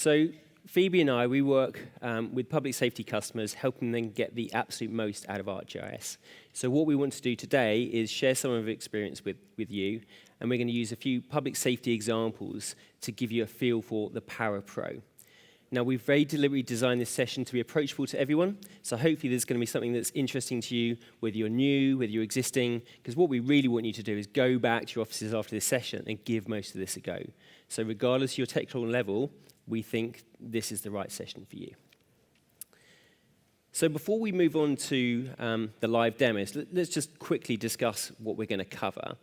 So Phoebe and I, we work with public safety customers, helping them get the absolute most out of ArcGIS. So what we want to do today is share some of our experience with you, and we're going to use a few public safety examples to give you a feel for the Power Pro. Now, we've very deliberately designed this session to be approachable to everyone, so hopefully there's going to be something that's interesting to you, whether you're new, whether you're existing, because what we really want you to do is go back to your offices after this session and give most of this a go. So regardless of your technical level, we think this is the right session for you. So before we move on to the live demos, let's just quickly discuss what we're going to cover.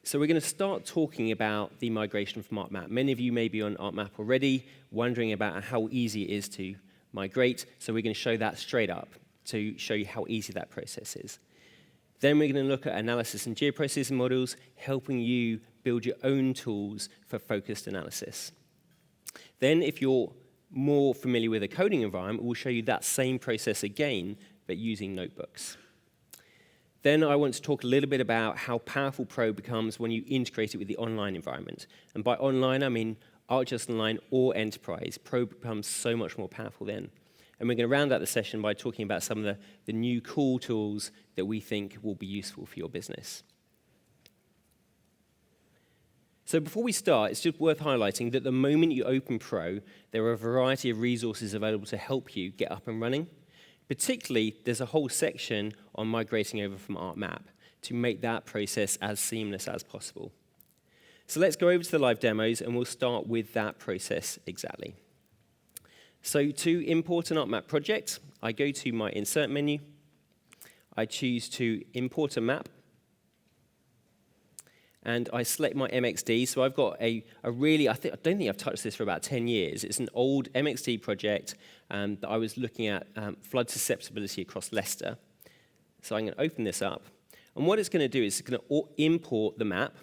So we're going to start talking about the migration from ArcMap. Many of you may be on ArcMap already, wondering about how easy it is to migrate. So we're going to show that straight up to show you how easy that process is. Then we're going to look at analysis and geoprocessing models, helping you build your own tools for focused analysis. Then, if you're more familiar with a coding environment, we'll show you that same process again, but using notebooks. Then I want to talk a little bit about how powerful Pro becomes when you integrate it with the online environment. And by online, I mean ArcGIS Online or Enterprise. Pro becomes so much more powerful then. And we're going to round out the session by talking about some of the new cool tools that we think will be useful for your business. So before we start, it's just worth highlighting that the moment you open Pro, there are a variety of resources available to help you get up and running. Particularly, there's a whole section on migrating over from ArcMap to make that process as seamless as possible. So let's go over to the live demos, and we'll start with that process exactly. So to import an ArcMap project, I go to my Insert menu. I choose to import a map. And I select my MXD. So I've got a really, I don't think I've touched this for about 10 years. It's an old MXD project that I was looking at flood susceptibility across Leicester. So I'm going to open this up. And what it's going to do is it's going to import the map,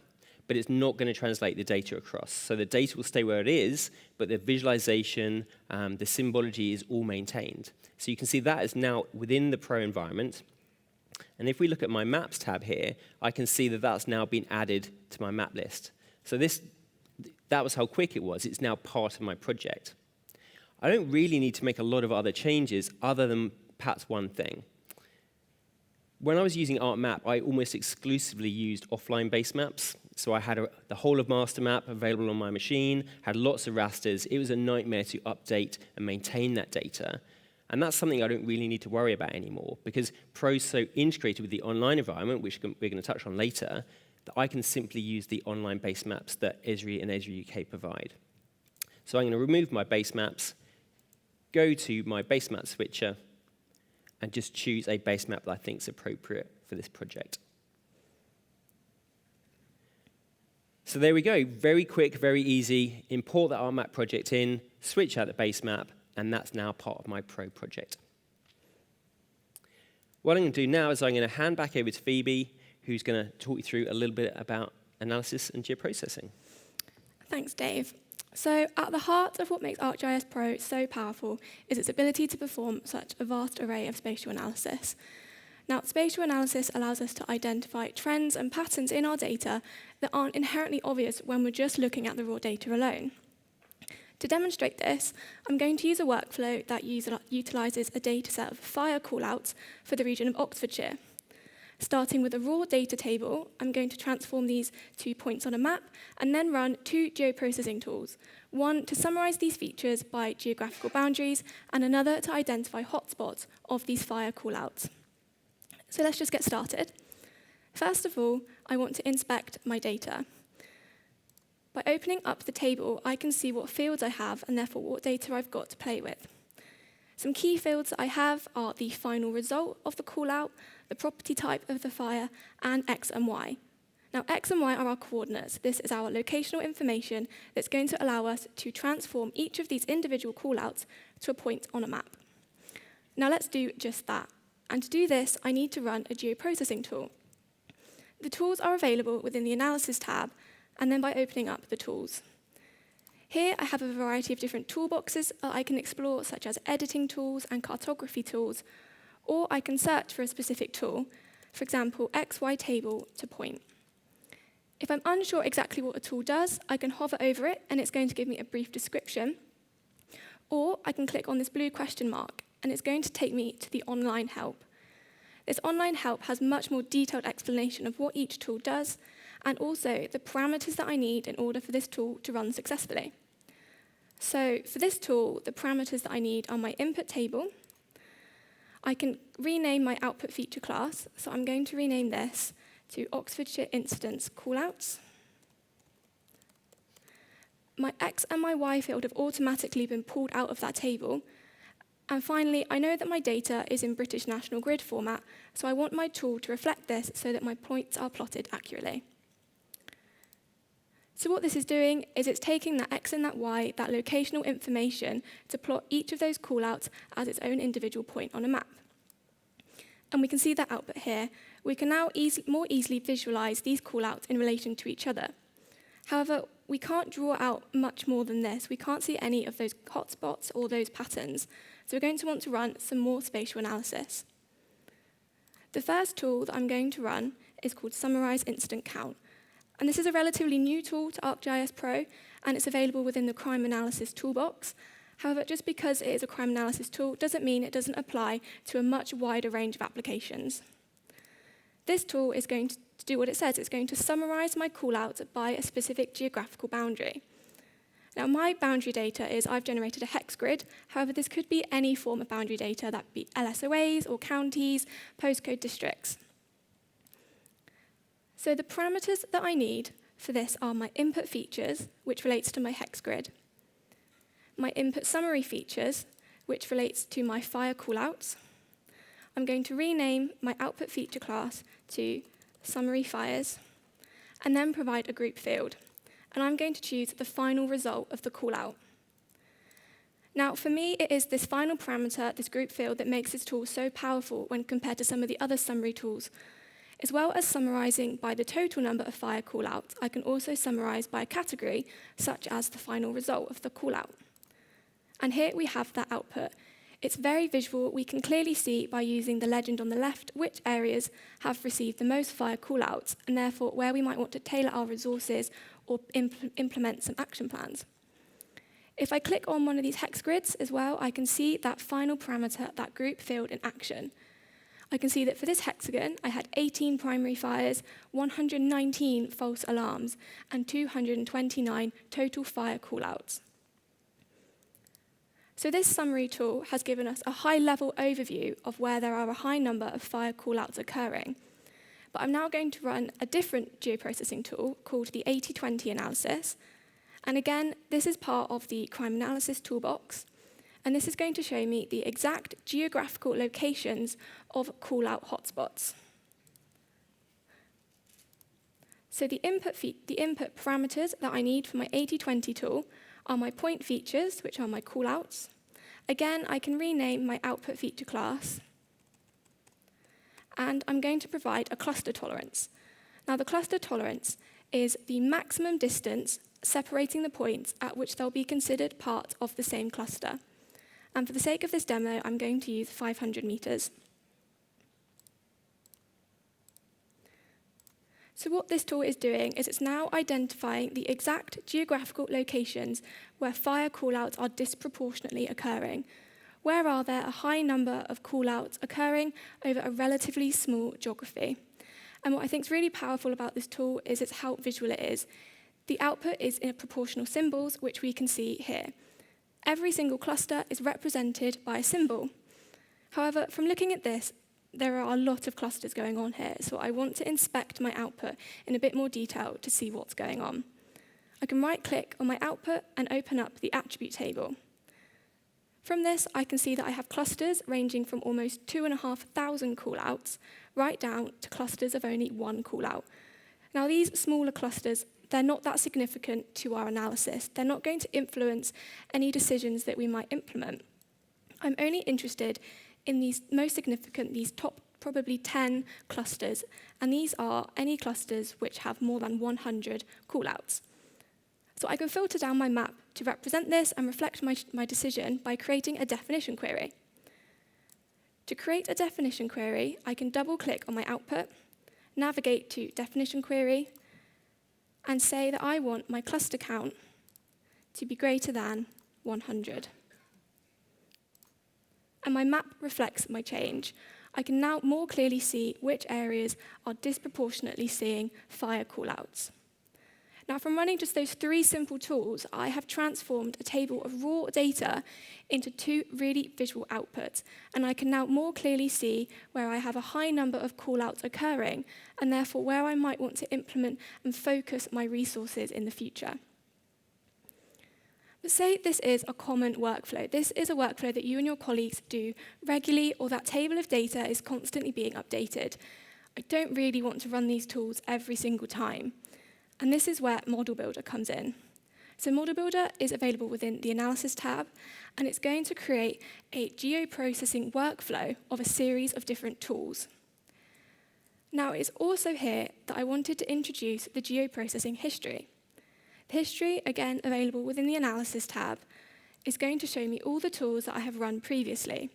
but it's not going to translate the data across. So the data will stay where it is, but the visualization, the symbology is all maintained. So you can see that is now within the Pro environment. And if we look at my Maps tab here, I can see that that's now been added to my map list. So that was how quick it was. It's now part of my project. I don't really need to make a lot of other changes other than perhaps one thing. When I was using ArcMap, I almost exclusively used offline base maps. So I had the whole of master map available on my machine, had lots of rasters. It was a nightmare to update and maintain that data. And that's something I don't really need to worry about anymore, because Pro's so integrated with the online environment, which we're going to touch on later, that I can simply use the online base maps that Esri and Esri UK provide. So I'm going to remove my base maps, go to my base map switcher, and just choose a base map that I think is appropriate for this project. So there we go. Very quick, very easy. Import that ArcMap project in, switch out the base map, and that's now part of my Pro project. What I'm going to do now is I'm going to hand back over to Phoebe, who's going to talk you through a little bit about analysis and geoprocessing. Thanks, Dave. So at the heart of what makes ArcGIS Pro so powerful is its ability to perform such a vast array of spatial analysis. Now, spatial analysis allows us to identify trends and patterns in our data that aren't inherently obvious when we're just looking at the raw data alone. To demonstrate this, I'm going to use a workflow that utilizes a dataset of fire callouts for the region of Oxfordshire. Starting with a raw data table, I'm going to transform these 2 points on a map and then run 2 geoprocessing tools, one to summarize these features by geographical boundaries and another to identify hotspots of these fire callouts. So let's just get started. First of all, I want to inspect my data. By opening up the table, I can see what fields I have and therefore what data I've got to play with. Some key fields that I have are the final result of the callout, the property type of the fire, and X and Y. Now, X and Y are our coordinates. This is our locational information that's going to allow us to transform each of these individual callouts to a point on a map. Now, let's do just that. And to do this, I need to run a geoprocessing tool. The tools are available within the Analysis tab, and then by opening up the tools. Here I have a variety of different toolboxes that I can explore, such as editing tools and cartography tools, or I can search for a specific tool, for example, XY table to point. If I'm unsure exactly what a tool does, I can hover over it and it's going to give me a brief description. Or I can click on this blue question mark, and it's going to take me to the online help. This online help has much more detailed explanation of what each tool does, and also the parameters that I need in order for this tool to run successfully. So for this tool, the parameters that I need are my input table. I can rename my output feature class, so I'm going to rename this to Oxfordshire Instance Callouts. My X and my Y field have automatically been pulled out of that table. And finally, I know that my data is in British National Grid format, so I want my tool to reflect this so that my points are plotted accurately. So what this is doing is it's taking that X and that Y, that locational information, to plot each of those callouts as its own individual point on a map. And we can see that output here. We can now more easily visualize these callouts in relation to each other. However, we can't draw out much more than this. We can't see any of those hotspots or those patterns. So we're going to want to run some more spatial analysis. The first tool that I'm going to run is called Summarize Incident Count. And this is a relatively new tool to ArcGIS Pro, and it's available within the crime analysis toolbox. However, just because it is a crime analysis tool doesn't mean it doesn't apply to a much wider range of applications. This tool is going to do what it says. It's going to summarize my callouts by a specific geographical boundary. Now, my boundary data is I've generated a hex grid. However, this could be any form of boundary data, that be LSOAs or counties, postcode districts. So the parameters that I need for this are my input features, which relates to my hex grid, my input summary features, which relates to my fire callouts. I'm going to rename my output feature class to summary fires, and then provide a group field. And I'm going to choose the final result of the callout. Now, for me, it is this final parameter, this group field, that makes this tool so powerful when compared to some of the other summary tools. As well as summarizing by the total number of fire callouts, I can also summarize by a category, such as the final result of the callout. And here we have that output. It's very visual. We can clearly see by using the legend on the left which areas have received the most fire callouts, and therefore where we might want to tailor our resources or implement some action plans. If I click on one of these hex grids as well, I can see that final parameter, that group field in action. I can see that for this hexagon, I had 18 primary fires, 119 false alarms, and 229 total fire callouts. So this summary tool has given us a high-level overview of where there are a high number of fire callouts occurring. But I'm now going to run a different geoprocessing tool called the AC22 analysis. And again, this is part of the crime analysis toolbox. And this is going to show me the exact geographical locations of callout hotspots. So the input parameters that I need for my AC20 tool are my point features, which are my callouts. Again, I can rename my output feature class. And I'm going to provide a cluster tolerance. Now, the cluster tolerance is the maximum distance separating the points at which they'll be considered part of the same cluster. And for the sake of this demo, I'm going to use 500 meters. So what this tool is doing is it's now identifying the exact geographical locations where fire callouts are disproportionately occurring. Where are there a high number of callouts occurring over a relatively small geography? And what I think is really powerful about this tool is it's how visual it is. The output is in proportional symbols, which we can see here. Every single cluster is represented by a symbol. However, from looking at this, there are a lot of clusters going on here, so I want to inspect my output in a bit more detail to see what's going on. I can right-click on my output and open up the attribute table. From this, I can see that I have clusters ranging from almost 2,500 callouts right down to clusters of only one callout. Now, these smaller clusters, they're not that significant to our analysis. They're not going to influence any decisions that we might implement. I'm only interested in these most significant, these top probably 10 clusters, and these are any clusters which have more than 100 callouts. So I can filter down my map to represent this and reflect my decision by creating a definition query. To create a definition query, I can double-click on my output, navigate to definition query, and say that I want my cluster count to be greater than 100. and my map reflects my change. I can now more clearly see which areas are disproportionately seeing fire callouts. Now, from running just those 3 simple tools, I have transformed a table of raw data into 2 really visual outputs, and I can now more clearly see where I have a high number of callouts occurring, and therefore where I might want to implement and focus my resources in the future. But say this is a common workflow. This is a workflow that you and your colleagues do regularly, or that table of data is constantly being updated. I don't really want to run these tools every single time. And this is where ModelBuilder comes in. So ModelBuilder is available within the Analysis tab, and it's going to create a geoprocessing workflow of a series of different tools. Now, it's also here that I wanted to introduce the geoprocessing history. The history, again available within the Analysis tab, is going to show me all the tools that I have run previously.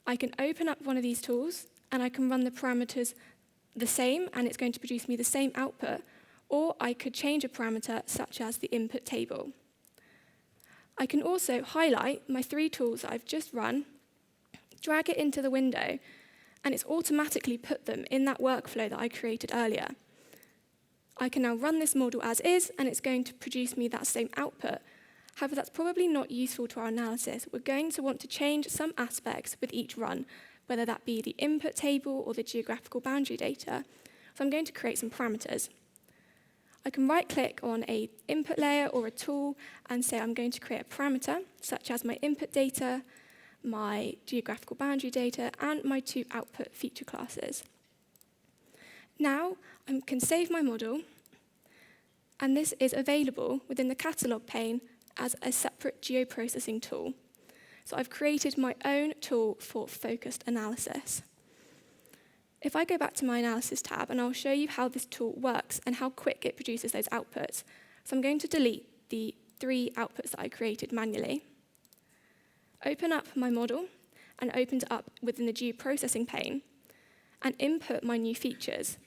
I can open up one of these tools, and I can run the parameters the same, and it's going to produce me the same output, or I could change a parameter such as the input table. I can also highlight my 3 tools that I've just run, drag it into the window, and it's automatically put them in that workflow that I created earlier. I can now run this model as is, and it's going to produce me that same output. However, that's probably not useful to our analysis. We're going to want to change some aspects with each run, whether that be the input table or the geographical boundary data. So I'm going to create some parameters. I can right-click on an input layer or a tool and say I'm going to create a parameter, such as my input data, my geographical boundary data, and my 2 output feature classes. Now, I can save my model, and this is available within the catalog pane as a separate geoprocessing tool. So I've created my own tool for focused analysis. If I go back to my Analysis tab, and I'll show you how this tool works and how quick it produces those outputs. So I'm going to delete the 3 outputs that I created manually, open up my model, and open it up within the geoprocessing pane, and input my new features.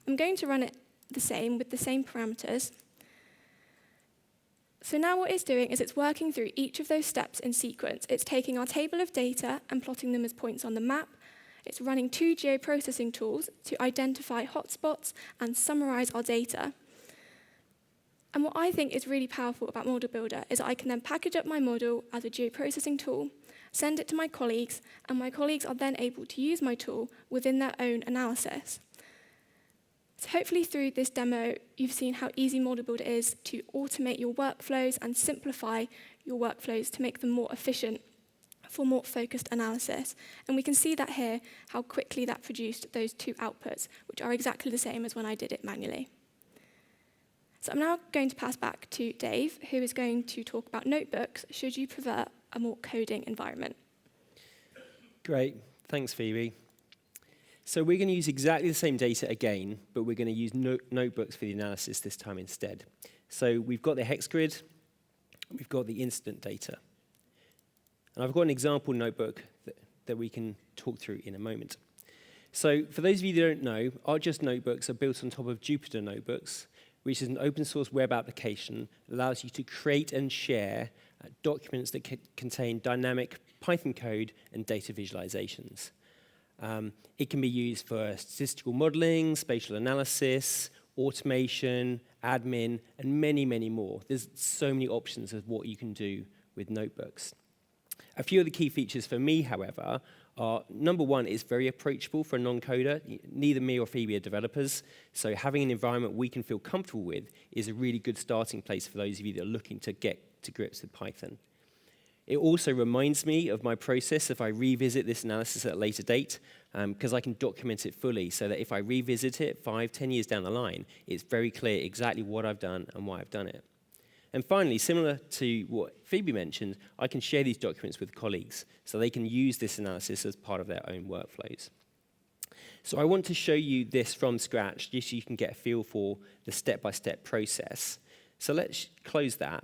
I'm going to run it the same with the same parameters. So now what it's doing is it's working through each of those steps in sequence. It's taking our table of data and plotting them as points on the map. It's running 2 geoprocessing tools to identify hotspots and summarize our data. And what I think is really powerful about ModelBuilder is I can then package up my model as a geoprocessing tool, send it to my colleagues, and my colleagues are then able to use my tool within their own analysis. So hopefully through this demo, you've seen how easy ModelBuilder is to automate your workflows and simplify your workflows to make them more efficient for more focused analysis. And we can see that here, how quickly that produced those 2 outputs, which are exactly the same as when I did it manually. So I'm now going to pass back to Dave, who is going to talk about notebooks, should you prefer a more coding environment. Great, thanks Phoebe. So we're going to use exactly the same data again, but we're going to use notebooks for the analysis this time instead. So we've got the hex grid, we've got the incident data. And I've got an example notebook that we can talk through in a moment. So for those of you that don't know, ArcGIS Notebooks are built on top of Jupyter Notebooks, which is an open source web application that allows you to create and share documents that contain dynamic Python code and data visualizations. It can be used for statistical modeling, spatial analysis, automation, admin, and many, many more. There's so many options of what you can do with notebooks. A few of the key features for me, however, are, number one, it's very approachable for a non-coder. Neither me or Phoebe are developers, so having an environment we can feel comfortable with is a really good starting place for those of you that are looking to get to grips with Python. It also reminds me of my process if I revisit this analysis at a later date, because I can document it fully so that if I revisit it 5, 10 years down the line, it's very clear exactly what I've done and why I've done it. And finally, similar to what Phoebe mentioned, I can share these documents with colleagues so they can use this analysis as part of their own workflows. So I want to show you this from scratch, just so you can get a feel for the step-by-step process. So let's close that,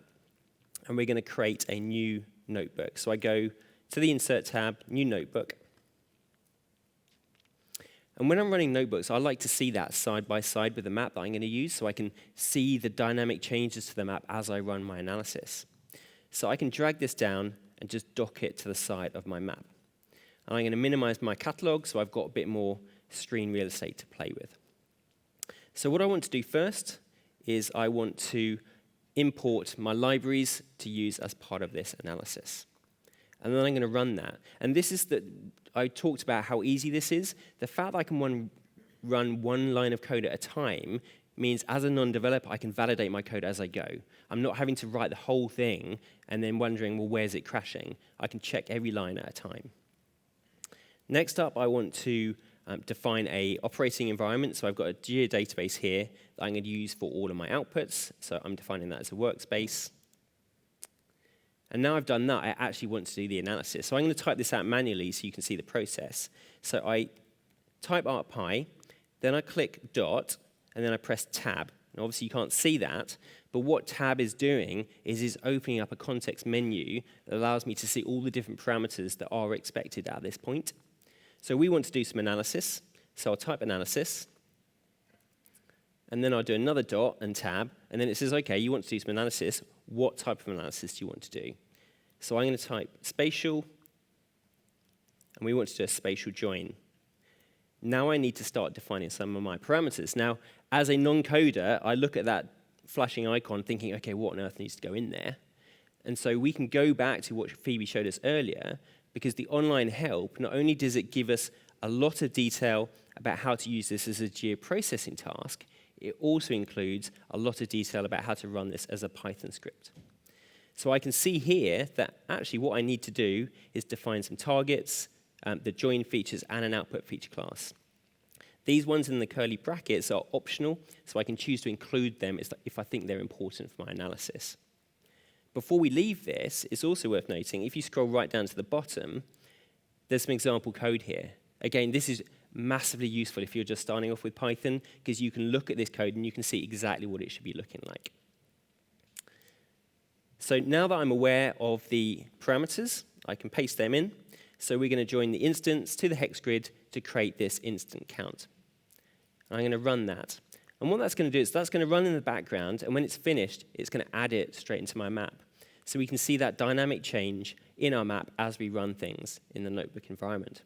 and we're going to create a new notebook. So I go to the Insert tab, New Notebook. And when I'm running notebooks, I like to see that side by side with the map that I'm going to use so I can see the dynamic changes to the map as I run my analysis. So I can drag this down and just dock it to the side of my map. And I'm going to minimize my catalog so I've got a bit more screen real estate to play with. So what I want to do first is I want to import my libraries to use as part of this analysis. And then I'm going to run that. And this is I talked about how easy this is. The fact that I can run one line of code at a time means as a non-developer, I can validate my code as I go. I'm not having to write the whole thing and then wondering, well, where's it crashing? I can check every line at a time. Next up, I want to define an operating environment. So I've got a geodatabase here that I'm going to use for all of my outputs. So I'm defining that as a workspace. And now I've done that, I actually want to do the analysis. So I'm going to type this out manually so you can see the process. So I type ArcPy, then I click dot, and then I press tab. Now obviously you can't see that, but what tab is doing is opening up a context menu that allows me to see all the different parameters that are expected at this point. So we want to do some analysis. So I'll type analysis, and then I'll do another dot and tab, and then it says, okay, you want to do some analysis. What type of analysis do you want to do? So I'm going to type spatial, and we want to do a spatial join. Now I need to start defining some of my parameters. Now, as a non-coder, I look at that flashing icon thinking, okay, what on earth needs to go in there? And so we can go back to what Phoebe showed us earlier, because the online help, not only does it give us a lot of detail about how to use this as a geoprocessing task, it also includes a lot of detail about how to run this as a Python script. So I can see here that actually what I need to do is define some targets, the join features, and an output feature class. These ones in the curly brackets are optional, so I can choose to include them if I think they're important for my analysis. Before we leave this, it's also worth noting, if you scroll right down to the bottom, there's some example code here. Again, this is massively useful if you're just starting off with Python, because you can look at this code and you can see exactly what it should be looking like. So now that I'm aware of the parameters, I can paste them in. So we're going to join the instance to the hex grid to create this instant count. And I'm going to run that. And what that's going to do is that's going to run in the background, and when it's finished, it's going to add it straight into my map. So we can see that dynamic change in our map as we run things in the notebook environment.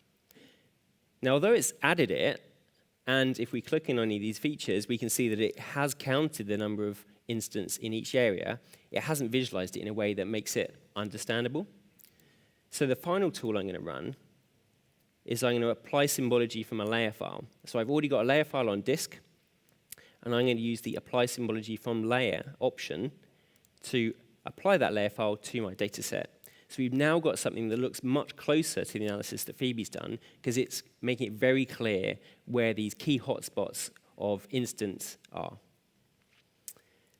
Now, although it's added it, and if we click in on any of these features, we can see that it has counted the number of instances in each area. It hasn't visualized it in a way that makes it understandable. So the final tool I'm going to run is I'm going to apply symbology from a layer file. So I've already got a layer file on disk, and I'm going to use the apply symbology from layer option to apply that layer file to my data set. So we've now got something that looks much closer to the analysis that Phoebe's done, because it's making it very clear where these key hotspots of instance are.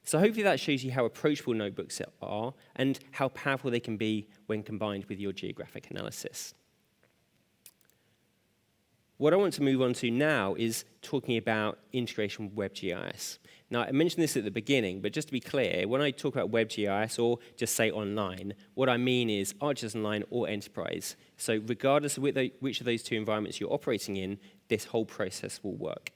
So hopefully that shows you how approachable notebooks are and how powerful they can be when combined with your geographic analysis. What I want to move on to now is talking about integration with Web GIS. Now, I mentioned this at the beginning, but just to be clear, when I talk about Web GIS or just say online, what I mean is ArcGIS Online or Enterprise. So regardless of which of those two environments you're operating in, this whole process will work.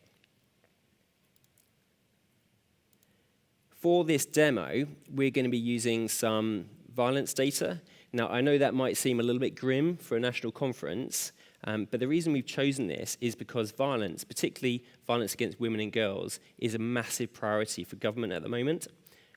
For this demo, we're going to be using some violence data. Now, I know that might seem a little bit grim for a national conference, but the reason we've chosen this is because violence, particularly violence against women and girls, is a massive priority for government at the moment.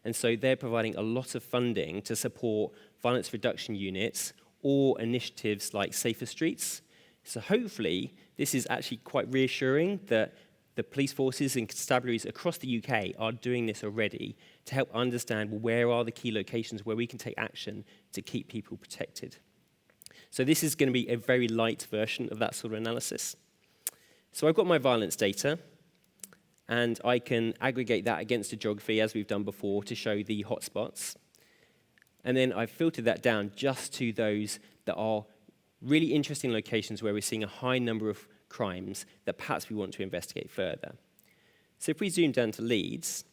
And so they're providing a lot of funding to support violence reduction units or initiatives like Safer Streets. So hopefully, this is actually quite reassuring that the police forces and constabularies across the UK are doing this already to help understand where are the key locations where we can take action to keep people protected. So this is going to be a very light version of that sort of analysis. So I've got my violence data, and I can aggregate that against a geography, as we've done before, to show the hotspots. And then I've filtered that down just to those that are really interesting locations where we're seeing a high number of crimes that perhaps we want to investigate further. So if we zoom down to Leeds,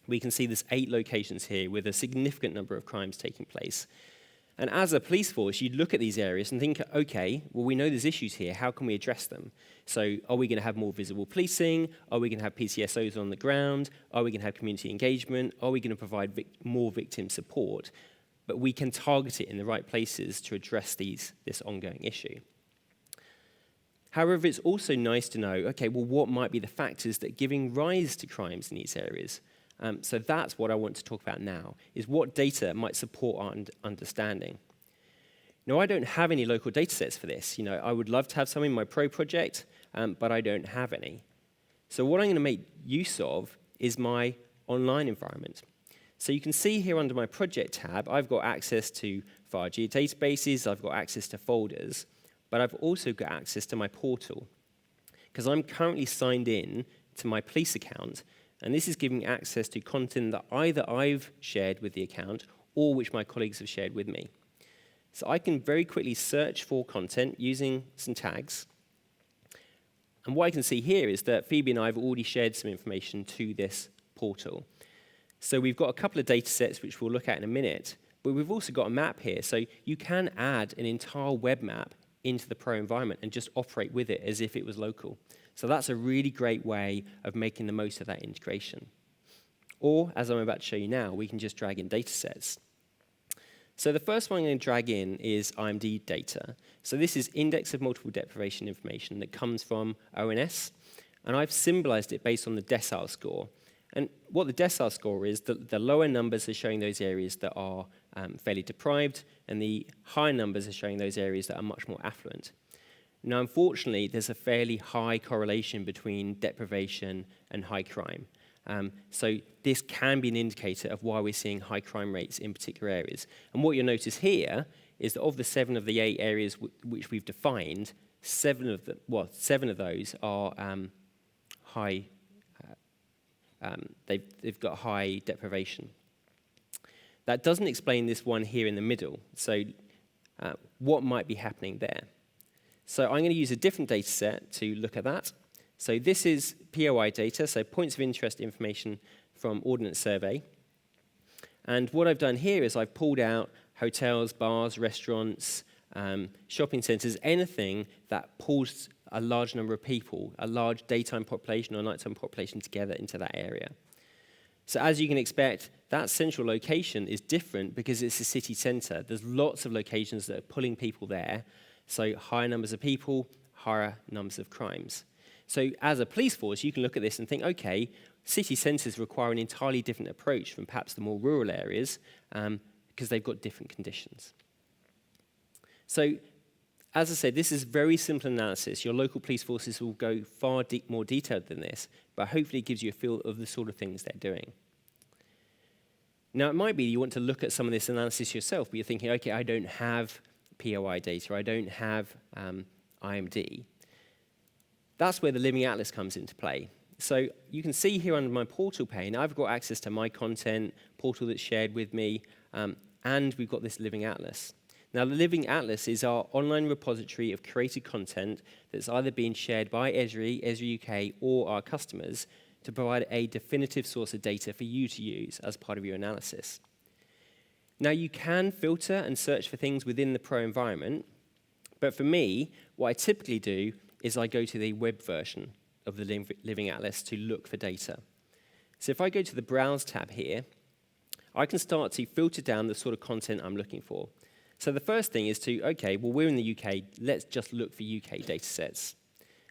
we can see there's 8 locations here with a significant number of crimes taking place. And as a police force, you'd look at these areas and think, okay, well, we know there's issues here. How can we address them? So are we going to have more visible policing? Are we going to have PCSOs on the ground? Are we going to have community engagement? Are we going to provide more victim support? But we can target it in the right places to address this ongoing issue. However, it's also nice to know, okay, well, what might be the factors that are giving rise to crimes in these areas? So that's what I want to talk about now, is what data might support our understanding. Now, I don't have any local data sets for this. I would love to have some in my Pro project, but I don't have any. So what I'm going to make use of is my online environment. So you can see here under my project tab, I've got access to file databases, I've got access to folders, but I've also got access to my portal, because I'm currently signed in to my police account, and this is giving access to content that either I've shared with the account or which my colleagues have shared with me. So I can very quickly search for content using some tags. And what I can see here is that Phoebe and I have already shared some information to this portal. So we've got a couple of data sets which we'll look at in a minute, but we've also got a map here. So you can add an entire web map into the Pro environment and just operate with it as if it was local. So that's a really great way of making the most of that integration. Or, as I'm about to show you now, we can just drag in data sets. So the first one I'm going to drag in is IMD data. So this is index of multiple deprivation information that comes from ONS, and I've symbolized it based on the decile score. And what the decile score is, the lower numbers are showing those areas that are fairly deprived, and the higher numbers are showing those areas that are much more affluent. Now, unfortunately, there's a fairly high correlation between deprivation and high crime. So this can be an indicator of why we're seeing high crime rates in particular areas. And what you'll notice here is that of the 7 of the 8 areas which we've defined, 7 of those are high. They've got high deprivation. That doesn't explain this one here in the middle. So what might be happening there? So I'm going to use a different data set to look at that. So this is POI data, so points of interest information from Ordnance Survey. And what I've done here is I've pulled out hotels, bars, restaurants, shopping centres, anything that pulls a large number of people, a large daytime population or nighttime population together into that area. So as you can expect, that central location is different because it's a city centre. There's lots of locations that are pulling people there, so higher numbers of people, higher numbers of crimes. So as a police force, you can look at this and think, okay, city centres require an entirely different approach from perhaps the more rural areas because they've got different conditions. So as I said, this is very simple analysis. Your local police forces will go far more detailed than this, but hopefully it gives you a feel of the sort of things they're doing. Now, it might be you want to look at some of this analysis yourself, but you're thinking, okay, I don't have POI data, I don't have IMD. That's where the Living Atlas comes into play. So you can see here under my portal pane, I've got access to my content, portal that's shared with me, and we've got this Living Atlas. Now, the Living Atlas is our online repository of curated content that's either being shared by Esri UK, or our customers to provide a definitive source of data for you to use as part of your analysis. Now, you can filter and search for things within the Pro environment, but for me, what I typically do is I go to the web version of the Living Atlas to look for data. So if I go to the Browse tab here, I can start to filter down the sort of content I'm looking for. So the first thing is to, okay, well, we're in the UK, let's just look for UK data sets.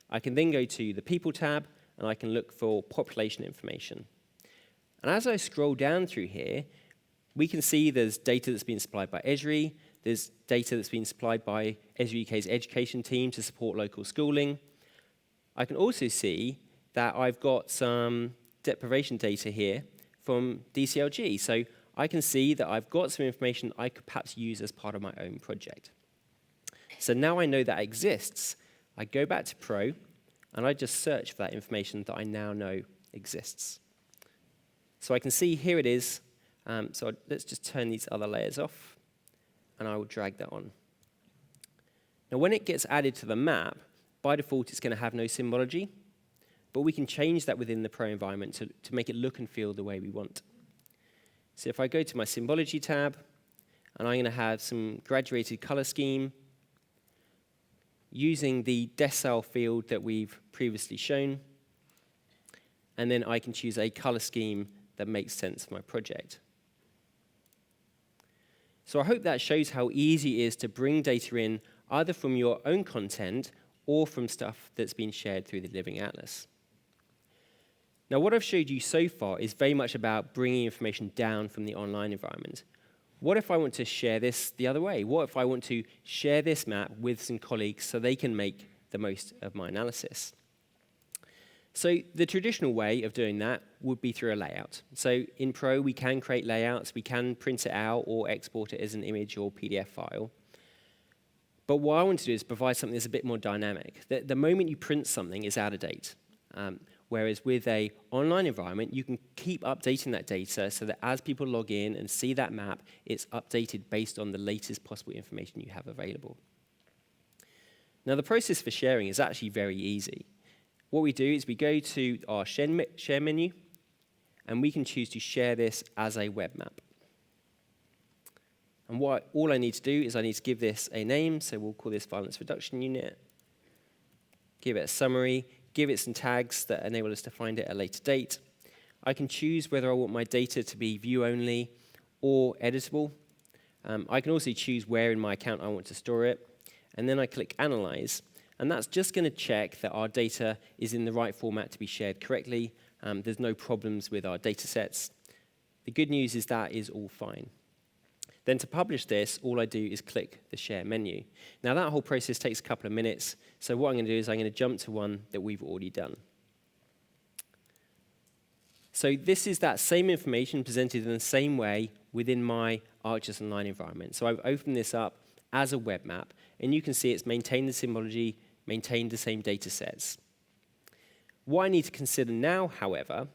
I can then go to the People tab, and I can look for population information. And as I scroll down through here, we can see there's data that's been supplied by Esri, there's data that's been supplied by Esri UK's education team to support local schooling. I can also see that I've got some deprivation data here from DCLG. So I can see that I've got some information I could perhaps use as part of my own project. So now I know that exists. I go back to Pro, and I just search for that information that I now know exists. So I can see here it is. So let's just turn these other layers off, and I will drag that on. Now, when it gets added to the map, by default, it's going to have no symbology, but we can change that within the Pro environment to make it look and feel the way we want. So if I go to my symbology tab, and I'm going to have some graduated color scheme using the decile field that we've previously shown, and then I can choose a color scheme that makes sense for my project. So I hope that shows how easy it is to bring data in either from your own content or from stuff that's been shared through the Living Atlas. Now, what I've showed you so far is very much about bringing information down from the online environment. What if I want to share this the other way? What if I want to share this map with some colleagues so they can make the most of my analysis? So the traditional way of doing that would be through a layout. So in Pro, we can create layouts. We can print it out or export it as an image or PDF file. But what I want to do is provide something that's a bit more dynamic. The moment you print something is out of date. Whereas with an online environment, you can keep updating that data so that as people log in and see that map, it's updated based on the latest possible information you have available. Now, the process for sharing is actually very easy. What we do is we go to our share menu, and we can choose to share this as a web map. And all I need to do is I need to give this a name, so we'll call this Violence Reduction Unit, give it a summary, give it some tags that enable us to find it at a later date. I can choose whether I want my data to be view-only or editable. I can also choose where in my account I want to store it. And then I click Analyze. And that's just going to check that our data is in the right format to be shared correctly. There's no problems with our data sets. The good news is that is all fine. Then to publish this, all I do is click the Share menu. Now, that whole process takes a couple of minutes. So what I'm going to do is I'm going to jump to one that we've already done. So this is that same information presented in the same way within my ArcGIS Online environment. So I've opened this up as a web map, and you can see it's maintained the symbology, maintained the same data sets. What I need to consider now, however,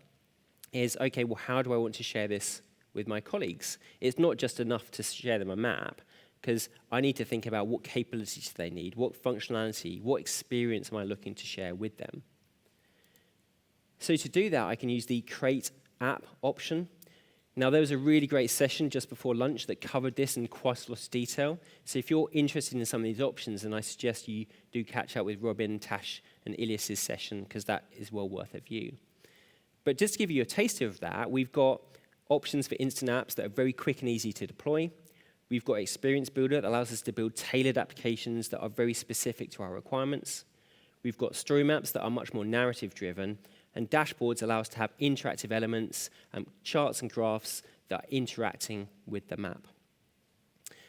is, okay, well, how do I want to share this with my colleagues? It's not just enough to share them a map, because I need to think about what capabilities they need, what functionality, what experience am I looking to share with them. So to do that, I can use the Create App option. Now, there was a really great session just before lunch that covered this in quite a lot of detail. So if you're interested in some of these options, then I suggest you do catch up with Robin, Tash, and Ilias's session, because that is well worth a view. But just to give you a taster of that, we've got options for instant apps that are very quick and easy to deploy. We've got Experience Builder that allows us to build tailored applications that are very specific to our requirements. We've got story maps that are much more narrative-driven, and dashboards allow us to have interactive elements, charts and graphs that are interacting with the map.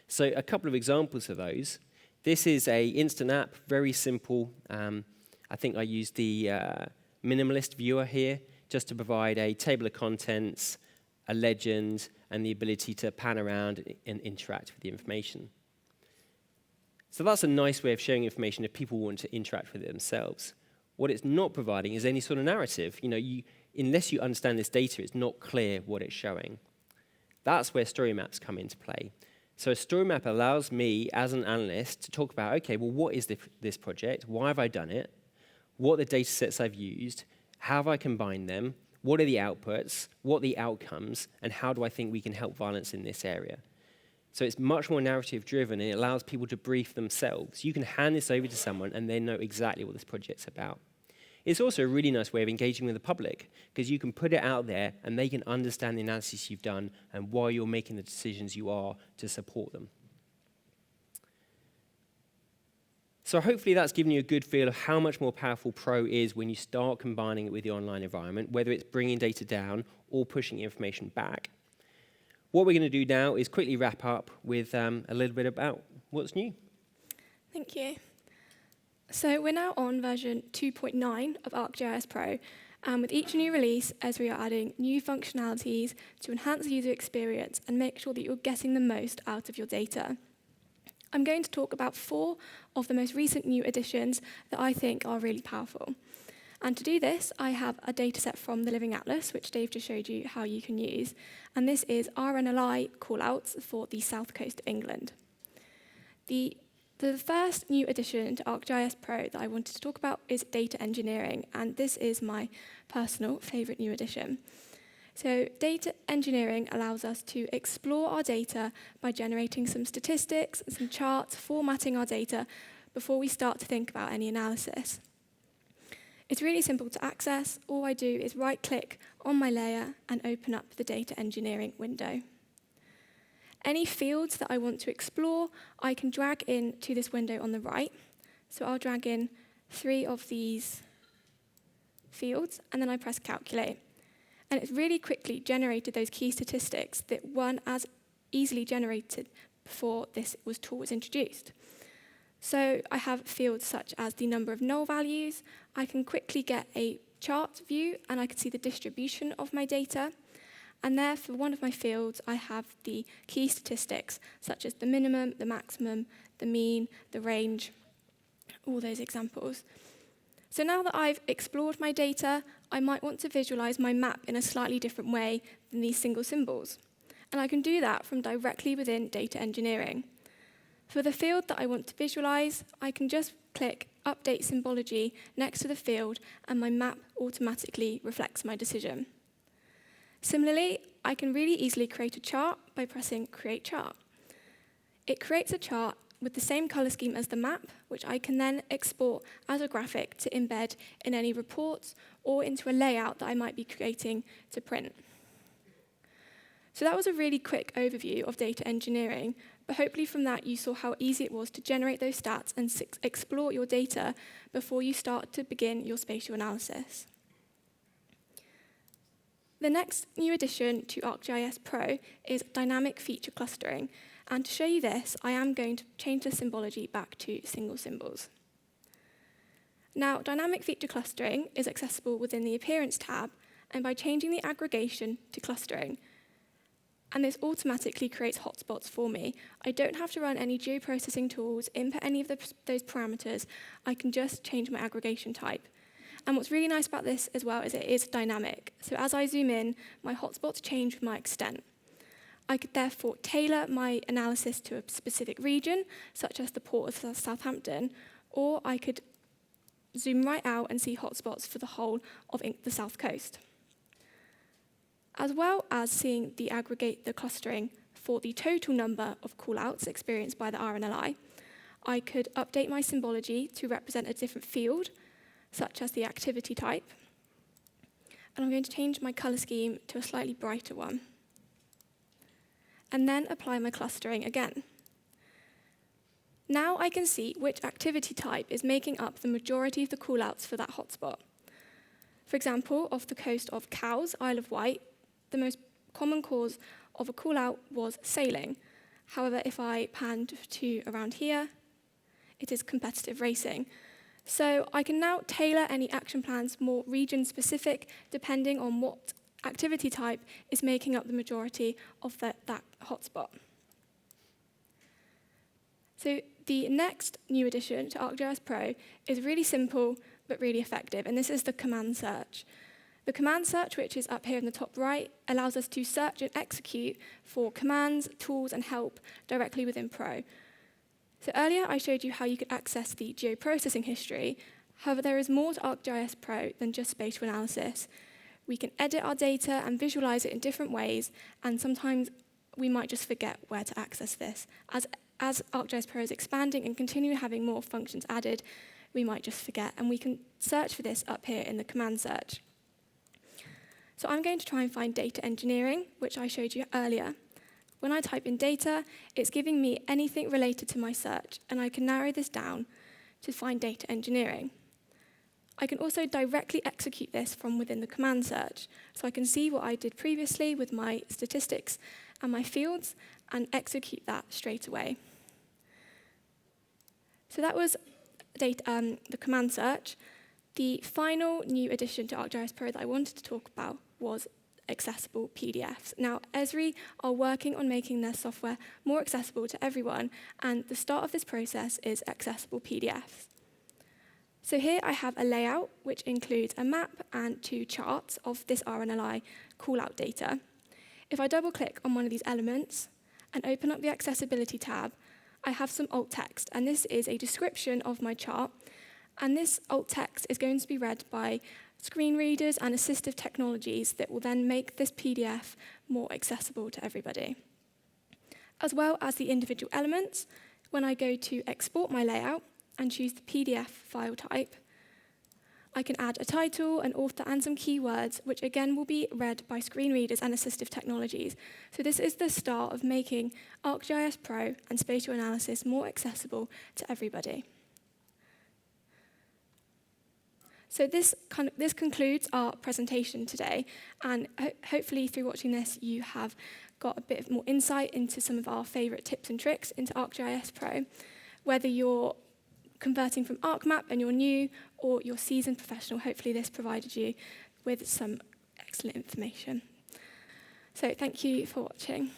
So a couple of examples of those. This is an instant app, very simple. I think I used the minimalist viewer here just to provide a table of contents, a legend, and the ability to pan around and interact with the information. So that's a nice way of sharing information if people want to interact with it themselves. What it's not providing is any sort of narrative. Unless you understand this data, it's not clear what it's showing. That's where story maps come into play. So a story map allows me, as an analyst, to talk about, okay, well, what is this project? Why have I done it? What are the data sets I've used? How have I combined them? What are the outputs? What are the outcomes? And how do I think we can help violence in this area? So it's much more narrative-driven, and it allows people to brief themselves. You can hand this over to someone, and they know exactly what this project's about. It's also a really nice way of engaging with the public, because you can put it out there, and they can understand the analysis you've done and why you're making the decisions you are to support them. So hopefully that's given you a good feel of how much more powerful Pro is when you start combining it with the online environment, whether it's bringing data down or pushing information back. What we're going to do now is quickly wrap up with a little bit about what's new. Thank you. So we're now on version 2.9 of ArcGIS Pro, and with each new release, Esri are adding new functionalities to enhance the user experience and make sure that you're getting the most out of your data. I'm going to talk about 4 of the most recent new additions that I think are really powerful. And to do this, I have a dataset from the Living Atlas, which Dave just showed you how you can use. And this is RNLI callouts for the south coast of England. The first new addition to ArcGIS Pro that I wanted to talk about is data engineering, and this is my personal favourite new addition. So data engineering allows us to explore our data by generating some statistics, some charts, formatting our data before we start to think about any analysis. It's really simple to access. All I do is right-click on my layer and open up the data engineering window. Any fields that I want to explore, I can drag in to this window on the right. So I'll drag in 3 of these fields, and then I press calculate. And it's really quickly generated those key statistics that weren't as easily generated before this tool was introduced. So I have fields such as the number of null values. I can quickly get a chart view, and I can see the distribution of my data. And there, for one of my fields, I have the key statistics, such as the minimum, the maximum, the mean, the range, all those examples. So now that I've explored my data, I might want to visualize my map in a slightly different way than these single symbols. And I can do that from directly within data engineering. For the field that I want to visualize, I can just click Update Symbology next to the field, and my map automatically reflects my decision. Similarly, I can really easily create a chart by pressing Create Chart. It creates a chart with the same color scheme as the map, which I can then export as a graphic to embed in any reports or into a layout that I might be creating to print. So that was a really quick overview of data engineering, but hopefully from that you saw how easy it was to generate those stats and explore your data before you start to begin your spatial analysis. The next new addition to ArcGIS Pro is dynamic feature clustering. And to show you this, I am going to change the symbology back to single symbols. Now, dynamic feature clustering is accessible within the Appearance tab, and by changing the aggregation to clustering. And this automatically creates hotspots for me. I don't have to run any geoprocessing tools, input any of those parameters. I can just change my aggregation type. And what's really nice about this as well is it is dynamic. So as I zoom in, my hotspots change with my extent. I could therefore tailor my analysis to a specific region, such as the Port of Southampton, or I could zoom right out and see hotspots for the whole of the South Coast. As well as seeing the clustering for the total number of callouts experienced by the RNLI, I could update my symbology to represent a different field, such as the activity type. And I'm going to change my color scheme to a slightly brighter one. And then apply my clustering again. Now I can see which activity type is making up the majority of the callouts for that hotspot. For example, off the coast of Cowes, Isle of Wight, the most common cause of a callout was sailing. However, if I panned to around here, it is competitive racing. So I can now tailor any action plans more region-specific, depending on what activity type is making up the majority of that hotspot. So the next new addition to ArcGIS Pro is really simple but really effective, and this is the command search. The command search, which is up here in the top right, allows us to search and execute for commands, tools, and help directly within Pro. So earlier I showed you how you could access the geoprocessing history. However, there is more to ArcGIS Pro than just spatial analysis. We can edit our data and visualize it in different ways, and sometimes we might just forget where to access this. As ArcGIS Pro is expanding and continue having more functions added, we might just forget, and we can search for this up here in the command search. So I'm going to try and find data engineering, which I showed you earlier. When I type in data, it's giving me anything related to my search, and I can narrow this down to find data engineering. I can also directly execute this from within the command search, so I can see what I did previously with my statistics and my fields and execute that straight away. So that was the command search. The final new addition to ArcGIS Pro that I wanted to talk about was accessible PDFs. Now, Esri are working on making their software more accessible to everyone, and the start of this process is accessible PDFs. So here I have a layout which includes a map and 2 charts of this RNLI callout data. If I double-click on one of these elements and open up the Accessibility tab, I have some alt text, and this is a description of my chart. And this alt text is going to be read by screen readers and assistive technologies that will then make this PDF more accessible to everybody. As well as the individual elements, when I go to export my layout and choose the PDF file type, I can add a title, an author, and some keywords, which again will be read by screen readers and assistive technologies. So this is the start of making ArcGIS Pro and spatial analysis more accessible to everybody. So this concludes our presentation today, and hopefully through watching this you have got a bit more insight into some of our favourite tips and tricks into ArcGIS Pro. Whether you're converting from ArcMap and you're new, or you're seasoned professional, hopefully this provided you with some excellent information. So thank you for watching.